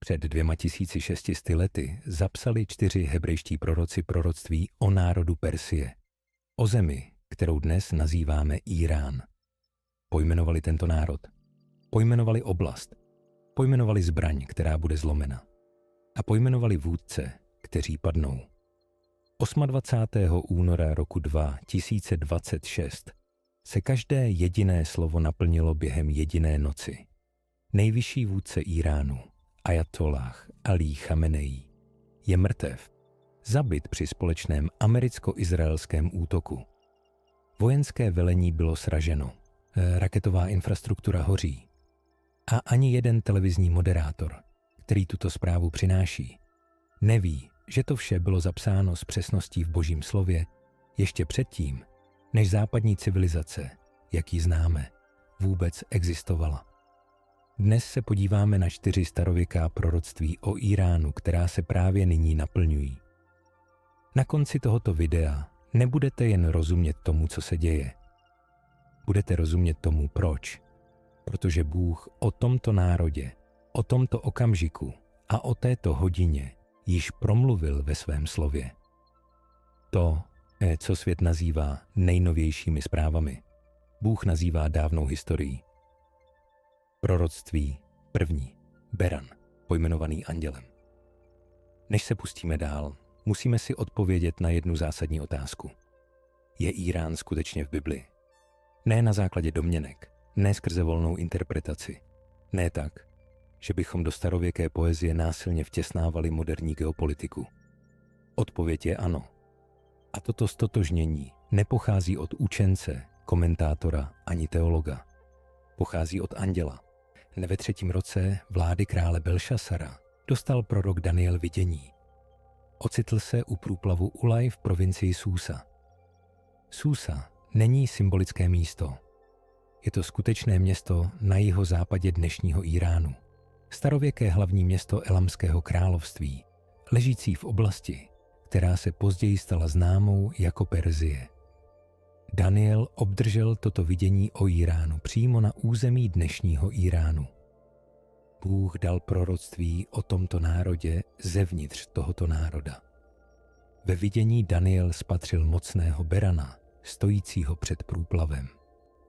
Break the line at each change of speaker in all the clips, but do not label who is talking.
Před 2600 lety zapsali 4 hebrejští proroci proroctví o národu Persie, o zemi, kterou dnes nazýváme Írán. Pojmenovali tento národ, pojmenovali oblast, pojmenovali zbraň, která bude zlomena, a pojmenovali vůdce, kteří padnou. 28. února roku 2026 se každé jediné slovo naplnilo během jediné noci. Nejvyšší vůdce Iránu, Ajatolláh Alí Chameneí, je mrtev, zabit při společném americko-izraelském útoku. Vojenské velení bylo sraženo, raketová infrastruktura hoří a ani jeden televizní moderátor, který tuto zprávu přináší, neví, že to vše bylo zapsáno s přesností v Božím slově ještě předtím, než západní civilizace, jak ji známe, vůbec existovala. Dnes se podíváme na 4 starověká proroctví o Iránu, která se právě nyní naplňují. Na konci tohoto videa nebudete jen rozumět tomu, co se děje. Budete rozumět tomu, proč. Protože Bůh o tomto národě, o tomto okamžiku a o této hodině již promluvil ve svém slově. To, co svět nazývá nejnovějšími zprávami, Bůh nazývá dávnou historií. Proroctví první, Beran, pojmenovaný andělem. Než se pustíme dál, musíme si odpovědět na jednu zásadní otázku. Je Irán skutečně v Bibli? Ne na základě domněnek, ne skrze volnou interpretaci, ne tak, že bychom do starověké poezie násilně vtěsnávali moderní geopolitiku. Odpověď je ano. A toto stotožnění nepochází od učence, komentátora ani teologa. Pochází od anděla. Ve 3. roce vlády krále Belšasara dostal prorok Daniel vidění. Ocitl se u průplavu Ulaj v provincii Súsa. Súsa není symbolické místo. Je to skutečné město na jihozápadě dnešního Iránu. Starověké hlavní město Elamského království, ležící v oblasti, která se později stala známou jako Perzie. Daniel obdržel toto vidění o Iránu přímo na území dnešního Iránu. Bůh dal proroctví o tomto národě zevnitř tohoto národa. Ve vidění Daniel spatřil mocného berana, stojícího před průplavem.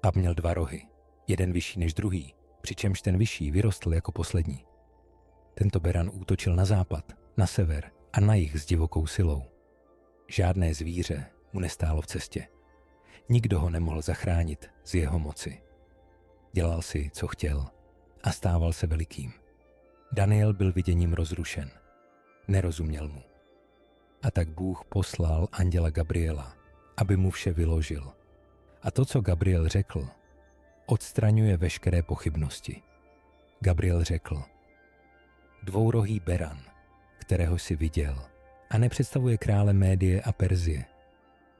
A měl 2 rohy, jeden vyšší než druhý, přičemž ten vyšší vyrostl jako poslední. Tento beran útočil na západ, na sever a na jih s divokou silou. Žádné zvíře mu nestálo v cestě. Nikdo ho nemohl zachránit z jeho moci. Dělal si, co chtěl, a stával se velikým. Daniel byl viděním rozrušen. Nerozuměl mu. A tak Bůh poslal anděla Gabriela, aby mu vše vyložil. A to, co Gabriel řekl, odstraňuje veškeré pochybnosti. Gabriel řekl: dvourohý beran, kterého jsi viděl, a nepředstavuje krále Médie a Perzie.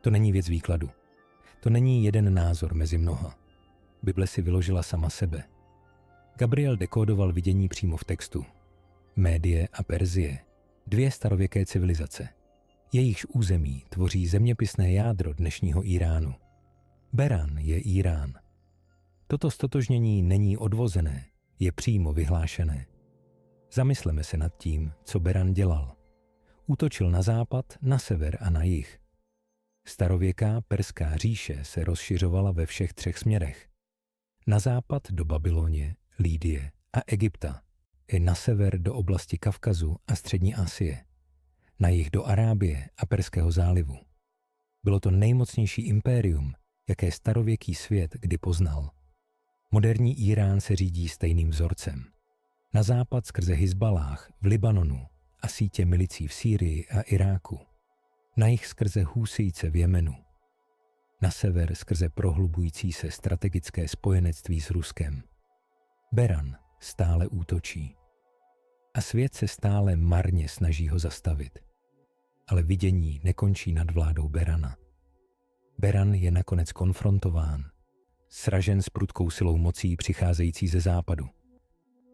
To není věc výkladu. To není jeden názor mezi mnoha. Bible si vyložila sama sebe. Gabriel dekódoval vidění přímo v textu. Médie a Perzie, 2 starověké civilizace. Jejichž území tvoří zeměpisné jádro dnešního Iránu. Beran je Irán. Toto stotožnění není odvozené, je přímo vyhlášené. Zamysleme se nad tím, co Beran dělal. Útočil na západ, na sever a na jih. Starověká perská říše se rozšiřovala ve všech 3 směrech. Na západ do Babylonie, Lýdie a Egypta, i na sever do oblasti Kavkazu a střední Asie, na jih do Arábie a Perského zálivu. Bylo to nejmocnější impérium, jaké starověký svět kdy poznal. Moderní Irán se řídí stejným vzorcem. Na západ skrze Hizbalách v Libanonu a sítě milicí v Sýrii a Iráku. Na jih skrze Husijce v Jemenu. Na sever skrze prohlubující se strategické spojenectví s Ruskem. Beran stále útočí. A svět se stále marně snaží ho zastavit. Ale vidění nekončí nad vládou Berana. Beran je nakonec konfrontován, sražen s prudkou silou mocí přicházející ze západu.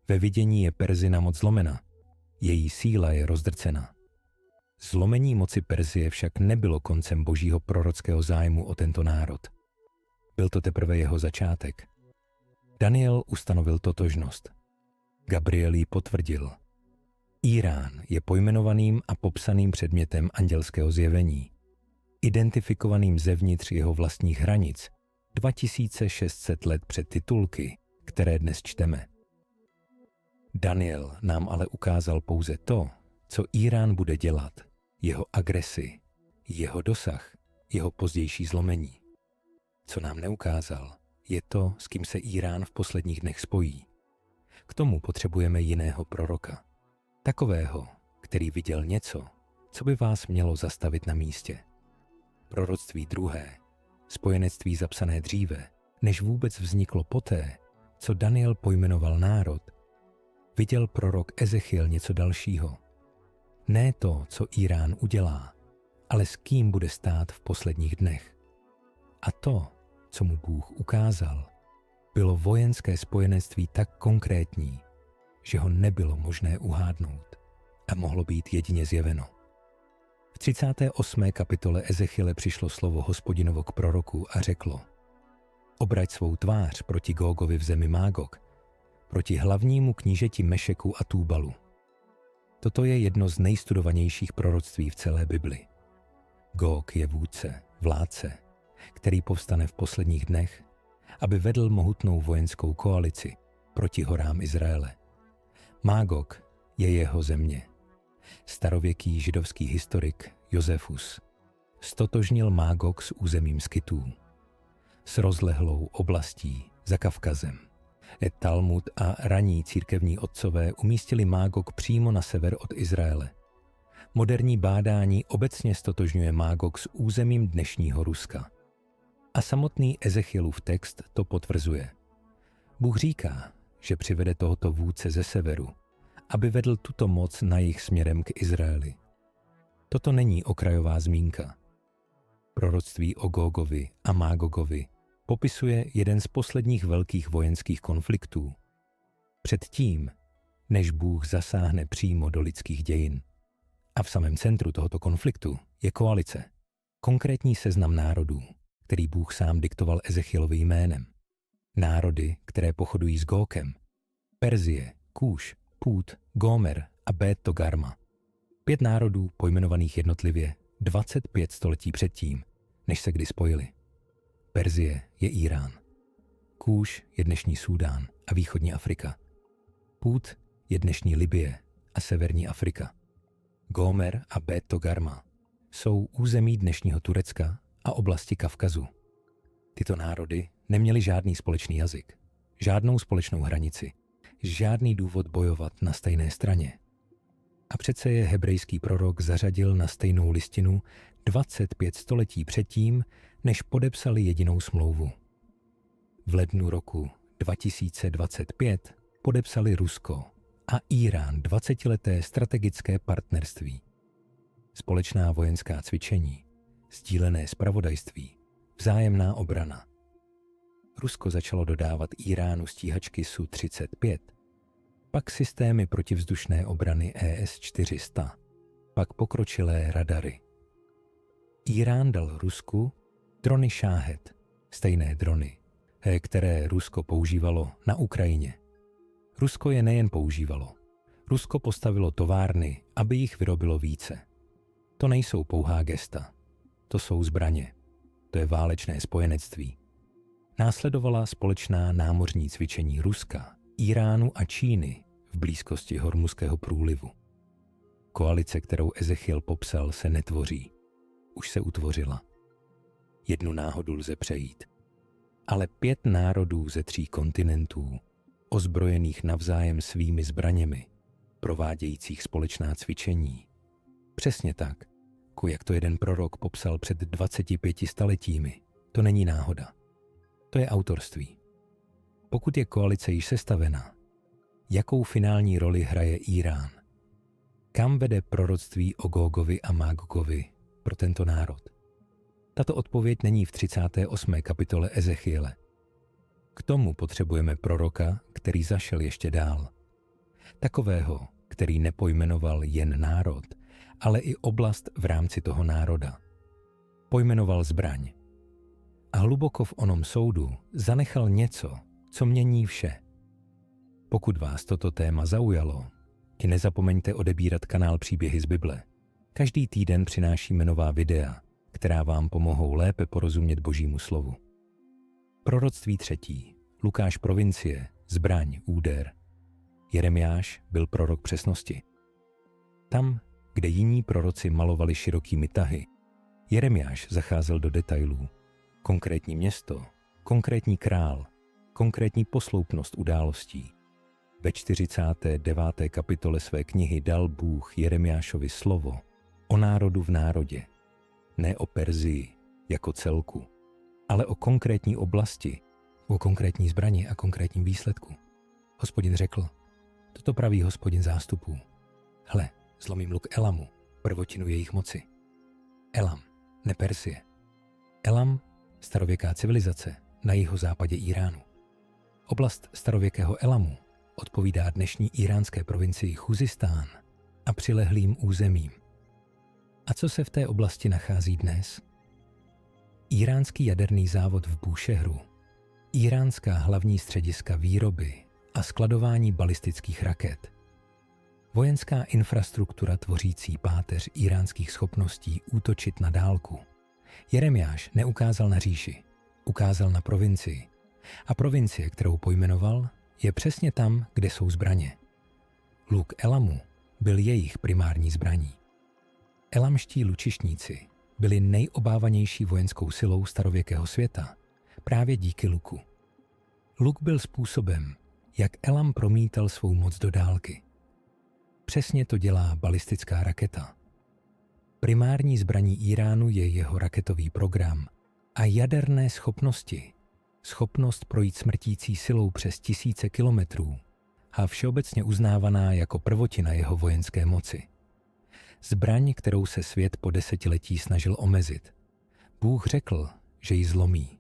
Ve vidění je Perzina moc zlomena, její síla je rozdrcena. Zlomení moci Perzie však nebylo koncem božího prorockého zájmu o tento národ. Byl to teprve jeho začátek. Daniel ustanovil totožnost. Gabriel ji potvrdil. Írán je pojmenovaným a popsaným předmětem andělského zjevení, identifikovaným zevnitř jeho vlastních hranic 2600 let před titulky, které dnes čteme. Daniel nám ale ukázal pouze to, co Írán bude dělat, jeho agresi, jeho dosah, jeho pozdější zlomení. Co nám neukázal, je to, s kým se Írán v posledních dnech spojí. K tomu potřebujeme jiného proroka. Takového, který viděl něco, co by vás mělo zastavit na místě. Proroctví druhé, spojenectví zapsané dříve, než vůbec vzniklo poté, co Daniel pojmenoval národ, viděl prorok Ezechiel něco dalšího. Ne to, co Írán udělá, ale s kým bude stát v posledních dnech. A to, co mu Bůh ukázal, bylo vojenské spojenectví tak konkrétní, že ho nebylo možné uhádnout a mohlo být jedině zjeveno. V 38. kapitole Ezechiele přišlo slovo Hospodinovo k proroku a řeklo: Obrať svou tvář proti Gógovi v zemi Mágog, proti hlavnímu knížeti Mešeku a Túbalu. Toto je jedno z nejstudovanějších proroctví v celé Bibli. Góg je vůdce, vládce, který povstane v posledních dnech, aby vedl mohutnou vojenskou koalici proti horám Izraele. Mágog je jeho země. Starověký židovský historik Josefus stotožnil Mágog s územím Skytů, s rozlehlou oblastí za Kavkazem. Talmud a raní církevní otcové umístili Mágog přímo na sever od Izraele. Moderní bádání obecně stotožňuje Mágog s územím dnešního Ruska. A samotný Ezechielův text to potvrzuje. Bůh říká, že přivede tohoto vůdce ze severu, aby vedl tuto moc na jih směrem k Izraeli. Toto není okrajová zmínka. Proroctví o Gógovi a Mágogovi popisuje jeden z posledních velkých vojenských konfliktů. Předtím, než Bůh zasáhne přímo do lidských dějin. A v samém centru tohoto konfliktu je koalice, konkrétní seznam národů, který Bůh sám diktoval Ezechielovi jménem. Národy, které pochodují s Gókem: Perzie, Kůš, Pút, Gómer a Bét Togarma. 5 národů pojmenovaných jednotlivě 25 století předtím, než se kdy spojili. Perzie je Írán. Kůš je dnešní Súdán a východní Afrika. Pút je dnešní Libye a severní Afrika. Gómer a Bét Togarma jsou území dnešního Turecka a oblasti Kavkazu. Tyto národy neměly žádný společný jazyk, žádnou společnou hranici, žádný důvod bojovat na stejné straně. A přece je hebrejský prorok zařadil na stejnou listinu 25 století předtím, než podepsali jedinou smlouvu. V lednu roku 2025 podepsali Rusko a Írán 20leté strategické partnerství. Společná vojenská cvičení, sdílené zpravodajství, vzájemná obrana. Rusko začalo dodávat Íránu stíhačky Su-35, pak systémy protivzdušné obrany ES-400, pak pokročilé radary. Írán dal Rusku drony Šáhed, stejné drony, které Rusko používalo na Ukrajině. Rusko je nejen používalo. Rusko postavilo továrny, aby jich vyrobilo více. To nejsou pouhá gesta. To jsou zbraně. To je válečné spojenectví. Následovala společná námořní cvičení Ruska, Íránu a Číny v blízkosti Hormuzského průlivu. Koalice, kterou Ezechiel popsal, se netvoří. Už se utvořila. Jednu náhodu lze přejít. Ale 5 národů ze 3 kontinentů, ozbrojených navzájem svými zbraněmi, provádějících společná cvičení. Přesně tak, jak to jeden prorok popsal před 25 staletími, to není náhoda. To je autorství. Pokud je koalice již sestavena, jakou finální roli hraje Írán? Kam vede proroctví o Gógovi a Mágogovi pro tento národ? Tato odpověď není v 38. kapitole Ezechiele. K tomu potřebujeme proroka, který zašel ještě dál. Takového, který nepojmenoval jen národ, ale i oblast v rámci toho národa. Pojmenoval zbraň. A hluboko v onom soudu zanechal něco, co mění vše. Pokud vás toto téma zaujalo, I nezapomeňte odebírat kanál Příběhy z Bible. Každý týden přinášíme nová videa, která vám pomohou lépe porozumět Božímu slovu. Proroctví 3. Lukáš provincie, zbraň, úder. Jeremiáš byl prorok přesnosti. Tam, kde jiní proroci malovali širokými tahy, Jeremiáš zacházel do detailů. Konkrétní město, konkrétní král, konkrétní posloupnost událostí. Ve 49. kapitole své knihy dal Bůh Jeremiášovi slovo o národu v národě, ne o Perzii jako celku, ale o konkrétní oblasti, o konkrétní zbrani a konkrétním výsledku. Hospodin řekl, toto praví Hospodin zástupů. Hle, zlomím luk Elamu, prvotinu jejich moci. Elam, ne Persie. Elam, starověká civilizace na jihozápadě Iránu. Oblast starověkého Elamu odpovídá dnešní iránské provincii Chuzistán a přilehlým územím. A co se v té oblasti nachází dnes? Iránský jaderný závod v Búšehru, iránská hlavní střediska výroby a skladování balistických raket, vojenská infrastruktura tvořící páteř iránských schopností útočit na dálku. Jeremiáš neukázal na říši, ukázal na provincii. A provincie, kterou pojmenoval, je přesně tam, kde jsou zbraně. Luk Elamu byl jejich primární zbraní. Elamští lučišníci byli nejobávanější vojenskou silou starověkého světa, právě díky luku. Luk byl způsobem, jak Elam promítal svou moc do dálky. Přesně to dělá balistická raketa. Primární zbraní Iránu je jeho raketový program a jaderné schopnosti, schopnost projít smrtící silou přes tisíce kilometrů a všeobecně uznávaná jako prvotina jeho vojenské moci. Zbraň, kterou se svět po desetiletí snažil omezit. Bůh řekl, že ji zlomí.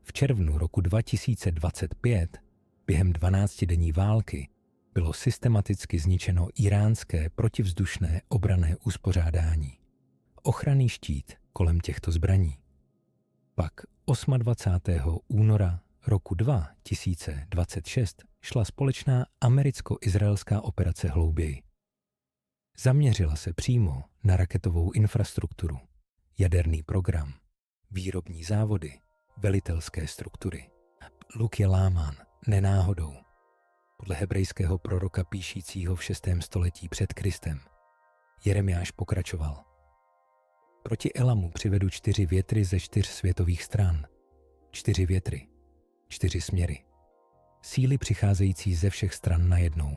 V červnu roku 2025, během 12denní války, bylo systematicky zničeno iránské protivzdušné obranné uspořádání. Ochranný štít kolem těchto zbraní. Pak 28. února roku 2026 šla společná americko-izraelská operace hlouběji. Zaměřila se přímo na raketovou infrastrukturu, jaderný program, výrobní závody, velitelské struktury. Luk je lámán, nenáhodou. Podle hebrejského proroka píšícího v 6. století před Kristem. Jeremiáš pokračoval. Proti Elamu přivedu 4 větry ze 4 světových stran. 4 větry, 4 směry. Síly přicházející ze všech stran najednou.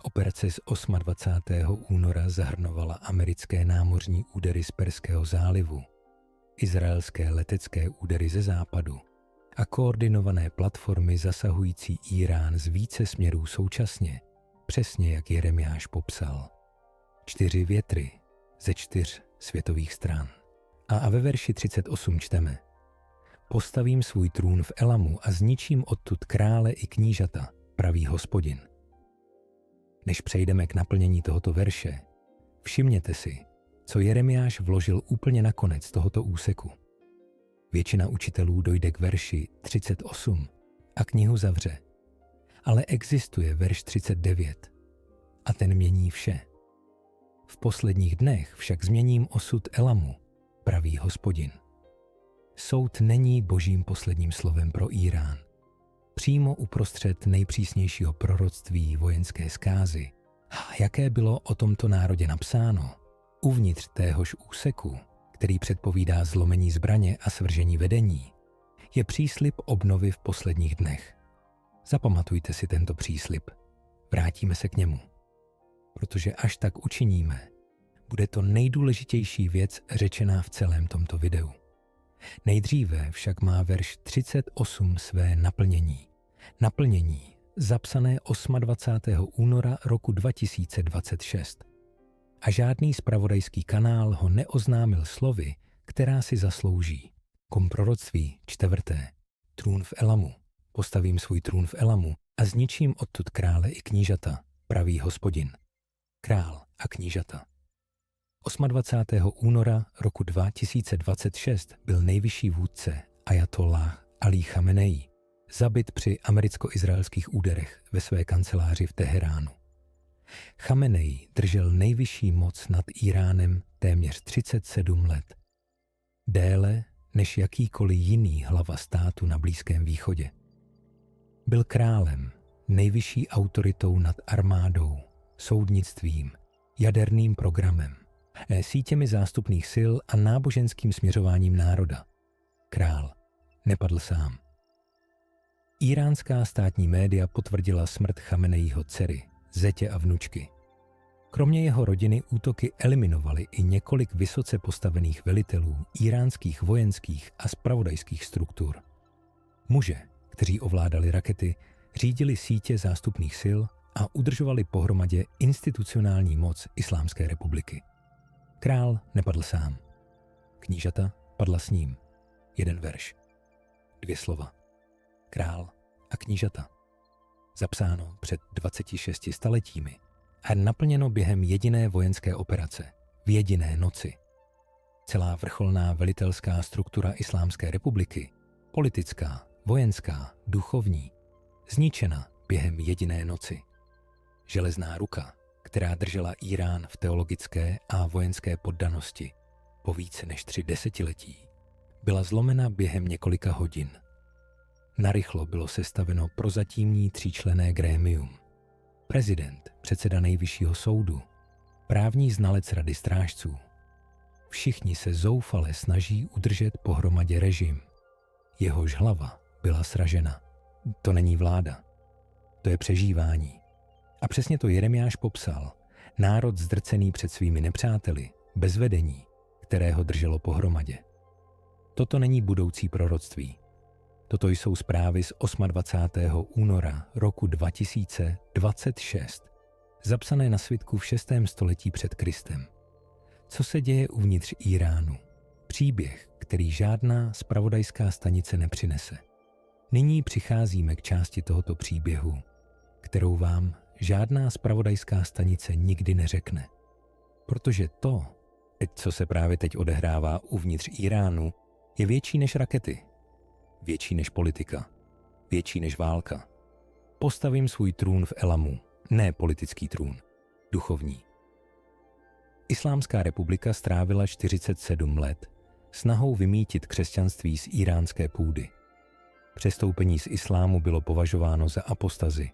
Operace z 28. února zahrnovala americké námořní údery z Perského zálivu, izraelské letecké údery ze západu a koordinované platformy zasahující Irán z více směrů současně, přesně jak Jeremiáš popsal. 4 větry ze 4 světových stran. A ve verši 38 čteme: Postavím svůj trůn v Elamu a zničím odtud krále i knížata, praví Hospodin. Než přejdeme k naplnění tohoto verše, všimněte si, co Jeremiáš vložil úplně na konec tohoto úseku. Většina učitelů dojde k verši 38 a knihu zavře. Ale existuje verš 39 a ten mění vše. V posledních dnech však změním osud Elamu, praví Hospodin. Soud není božím posledním slovem pro Irán. Přímo uprostřed nejpřísnějšího proroctví vojenské zkázy, jaké bylo o tomto národě napsáno, uvnitř téhož úseku, který předpovídá zlomení zbraně a svržení vedení, je příslib obnovy v posledních dnech. Zapamatujte si tento příslib. Vrátíme se k němu. Protože až tak učiníme, bude to nejdůležitější věc řečená v celém tomto videu. Nejdříve však má verš 38 své naplnění. Naplnění zapsané 28. února roku 2026. A žádný zpravodajský kanál ho neoznámil slovy, která si zaslouží. Proroctví 4. Trůn v Elamu. Postavím svůj trůn v Elamu a zničím odtud krále i knížata, praví Hospodin. Král a knížata. 28. února roku 2026 byl nejvyšší vůdce ajatolláh Alí Chamenei zabit při americko-izraelských úderech ve své kanceláři v Teheránu. Chamenej držel nejvyšší moc nad Íránem téměř 37 let. Déle než jakýkoliv jiný hlava státu na Blízkém východě. Byl králem, nejvyšší autoritou nad armádou, soudnictvím, jaderným programem, sítěmi zástupných sil a náboženským směřováním národa. Král nepadl sám. Íránská státní média potvrdila smrt Chamenejího dcery, zetě a vnučky. Kromě jeho rodiny útoky eliminovaly i několik vysoce postavených velitelů íránských vojenských a zpravodajských struktur. Muže, kteří ovládali rakety, řídili sítě zástupných sil a udržovali pohromadě institucionální moc Islámské republiky. Král nepadl sám. Knížata padla s ním. Jeden verš. 2 slova. Král a knížata. Zapsáno před 26 staletími a naplněno během jediné vojenské operace, v jediné noci. Celá vrcholná velitelská struktura Islámské republiky, politická, vojenská, duchovní, zničena během jediné noci. Železná ruka, která držela Írán v teologické a vojenské poddanosti po více než 3 desetiletí, byla zlomena během několika hodin. Narychlo bylo sestaveno prozatímní 3členné grémium. Prezident, předseda nejvyššího soudu, právní znalec rady strážců. Všichni se zoufale snaží udržet pohromadě režim. Jehož hlava byla sražena. To není vláda. To je přežívání. A přesně to Jeremiáš popsal. Národ zdrcený před svými nepřáteli, bez vedení, kterého drželo pohromadě. Toto není budoucí proroctví. Toto jsou zprávy z 28. února roku 2026, zapsané na svitku v 6. století před Kristem. Co se děje uvnitř Íránu? Příběh, který žádná zpravodajská stanice nepřinese. Nyní přicházíme k části tohoto příběhu, kterou vám žádná zpravodajská stanice nikdy neřekne. Protože to, co se právě teď odehrává uvnitř Íránu, je větší než rakety, větší než politika, větší než válka. Postavím svůj trůn v Elamu, ne politický trůn, duchovní. Islámská republika strávila 47 let snahou vymýtit křesťanství z íránské půdy. Přestoupení z islámu bylo považováno za apostazi,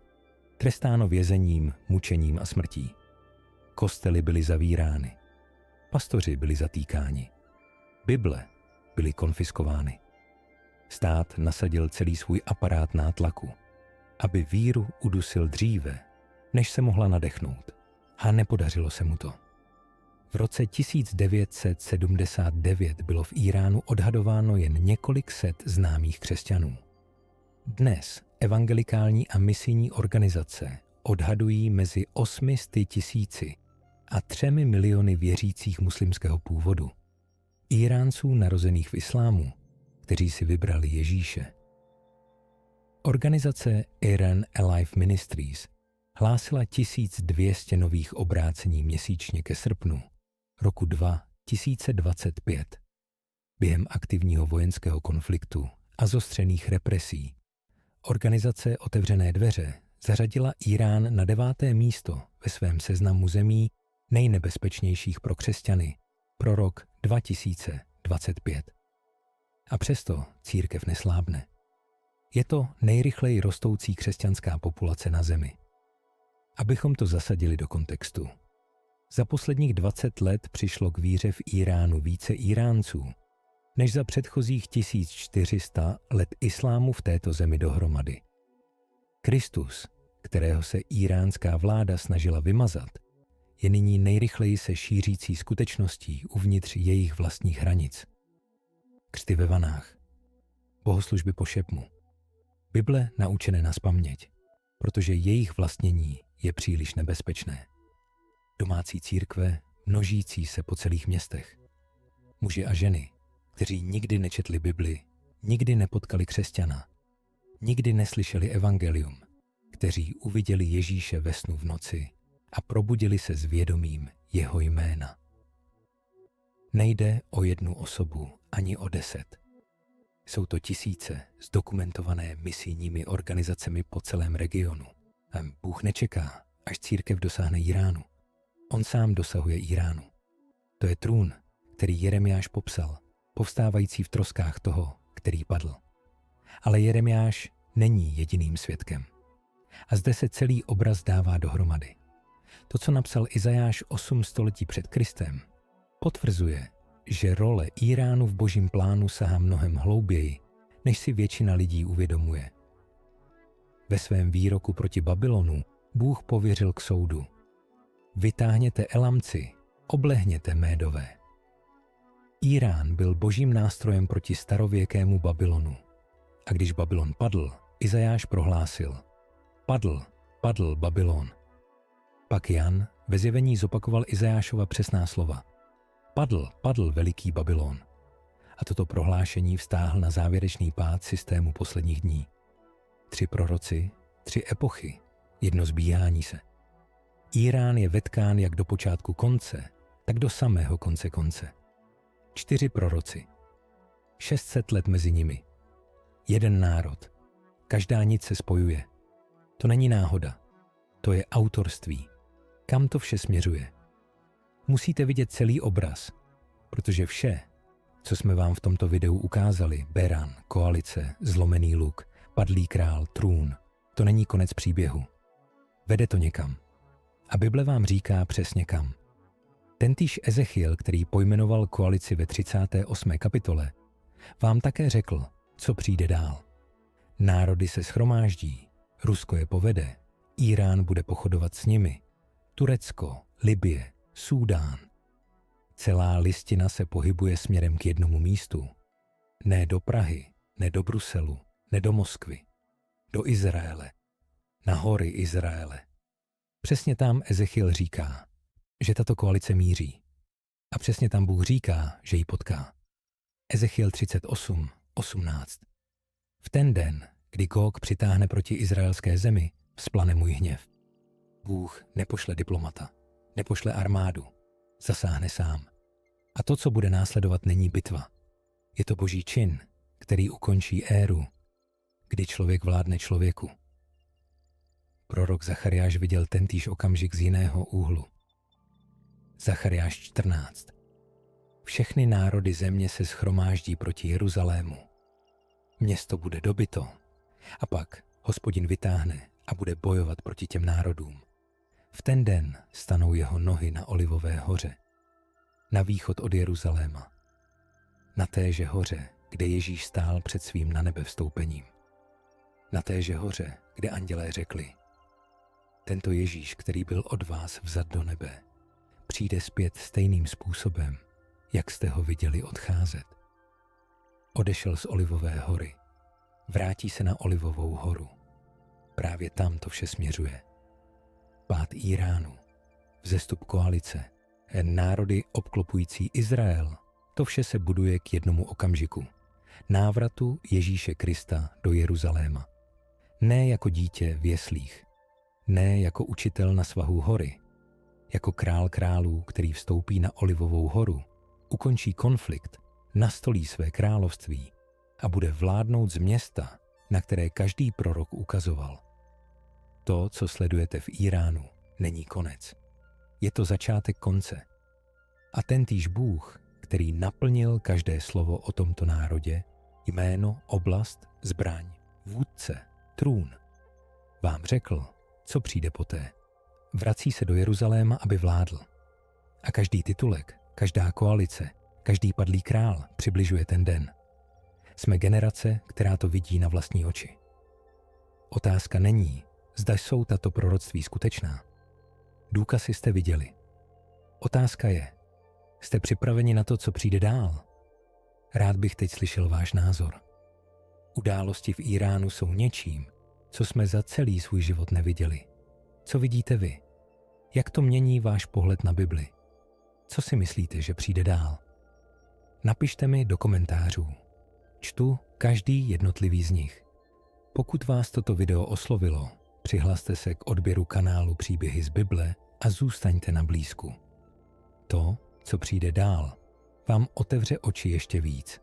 trestáno vězením, mučením a smrtí. Kostely byly zavírány, pastoři byli zatýkáni, Bible byly konfiskovány. Stát nasadil celý svůj aparát nátlaku, aby víru udusil dříve, než se mohla nadechnout. A nepodařilo se mu to. V roce 1979 bylo v Íránu odhadováno jen několik set známých křesťanů. Dnes evangelikální a misijní organizace odhadují mezi 800 000 a 3 miliony věřících muslimského původu. Íránců narozených v islámu, kteří si vybrali Ježíše. Organizace Iran Alive Ministries hlásila 1200 nových obrácení měsíčně ke srpnu roku 2025. Během aktivního vojenského konfliktu a zostřených represí organizace Otevřené dveře zařadila Írán na 9. místo ve svém seznamu zemí nejnebezpečnějších pro křesťany pro rok 2025. A přesto církev neslábne. Je to nejrychleji rostoucí křesťanská populace na zemi. Abychom to zasadili do kontextu. Za posledních 20 let přišlo k víře v Íránu více Íránců, než za předchozích 1400 let islámu v této zemi dohromady. Kristus, kterého se íránská vláda snažila vymazat, je nyní nejrychleji se šířící skutečností uvnitř jejich vlastních hranic. Křty ve vanách, bohoslužby po šepmu, Bible naučené nazpaměť, protože jejich vlastnění je příliš nebezpečné. Domácí církve množící se po celých městech. Muži a ženy, kteří nikdy nečetli Bibli, nikdy nepotkali křesťana, nikdy neslyšeli evangelium, kteří uviděli Ježíše ve snu v noci a probudili se s vědomím jeho jména. Nejde o jednu osobu ani o 10. Jsou to tisíce zdokumentované misijními organizacemi po celém regionu. Bůh nečeká, až církev dosáhne Íránu. On sám dosahuje Íránu. To je trůn, který Jeremiáš popsal, povstávající v troskách toho, který padl. Ale Jeremiáš není jediným svědkem. A zde se celý obraz dává dohromady. To, co napsal Izajáš 8 století před Kristem, potvrzuje, že role Íránu v božím plánu sahá mnohem hlouběji, než si většina lidí uvědomuje. Ve svém výroku proti Babylonu Bůh pověřil k soudu: vytáhněte Elamci, oblehněte Médové. Írán byl božím nástrojem proti starověkému Babylonu. A když Babylon padl, Izajáš prohlásil: padl, padl Babylon. Pak Jan ve zjevení zopakoval Izajášova přesná slova: padl, padl veliký Babylon. A toto prohlášení vztáhl na závěrečný pád systému posledních dní. 3 proroci, 3 epochy, jedno zbíhání se. Írán je vetkán jak do počátku konce, tak do samého konce konce. 4 proroci, 600 let mezi nimi, jeden národ, každá nit se spojuje. To není náhoda, to je autorství. Kam to vše směřuje? Musíte vidět celý obraz, protože vše, co jsme vám v tomto videu ukázali, Beran, koalice, zlomený luk, padlý král, trůn, to není konec příběhu. Vede to někam. A Bible vám říká přesně kam. Tentýž Ezechiel, který pojmenoval koalici ve 38. kapitole, vám také řekl, co přijde dál. Národy se shromáždí, Rusko je povede, Írán bude pochodovat s nimi, Turecko, Libye, Súdán. Celá listina se pohybuje směrem k jednomu místu. Ne do Prahy, ne do Bruselu, ne do Moskvy. Do Izraele. Na hory Izraele. Přesně tam Ezechiel říká, že tato koalice míří. A přesně tam Bůh říká, že ji potká. Ezechiel 38:18. V ten den, kdy Gog přitáhne proti izraelské zemi, vzplane můj hněv. Bůh nepošle diplomata, nepošle armádu, zasáhne sám. A to, co bude následovat, není bitva. Je to boží čin, který ukončí éru, kdy člověk vládne člověku. Prorok Zachariáš viděl tentýž okamžik z jiného úhlu. Zachariáš 14. Všechny národy země se shromáždí proti Jeruzalému. Město bude dobyto a pak Hospodin vytáhne a bude bojovat proti těm národům. V ten den stanou jeho nohy na Olivové hoře, na východ od Jeruzaléma, na téže hoře, kde Ježíš stál před svým na nebe vstoupením. Na téže hoře, kde andělé řekli: tento Ježíš, který byl od vás vzat do nebe, přijde zpět stejným způsobem, jak jste ho viděli odcházet. Odešel z Olivové hory, vrátí se na Olivovou horu. Právě tam to vše směřuje. Pád Íránu, vzestup koalice, národy obklopující Izrael, to vše se buduje k jednomu okamžiku. Návratu Ježíše Krista do Jeruzaléma. Ne jako dítě v jeslích, ne jako učitel na svahu hory, jako král králů, který vstoupí na Olivovou horu, ukončí konflikt, nastolí své království a bude vládnout z města, na které každý prorok ukazoval. To, co sledujete v Íránu, není konec. Je to začátek konce. A tentýž Bůh, který naplnil každé slovo o tomto národě, jméno, oblast, zbraň, vůdce, trůn, vám řekl, co přijde poté. Vrací se do Jeruzaléma, aby vládl. A každý titulek, každá koalice, každý padlý král přibližuje ten den. Jsme generace, která to vidí na vlastní oči. Otázka není, zda jsou tato proroctví skutečná. Důkazy jste viděli. Otázka je, jste připraveni na to, co přijde dál? Rád bych teď slyšel váš názor. Události v Íránu jsou něčím, co jsme za celý svůj život neviděli. Co vidíte vy? Jak to mění váš pohled na Bibli? Co si myslíte, že přijde dál? Napište mi do komentářů. Čtu každý jednotlivý z nich. Pokud vás toto video oslovilo, přihlaste se k odběru kanálu Příběhy z Bible a zůstaňte na blízku. To, co přijde dál, vám otevře oči ještě víc.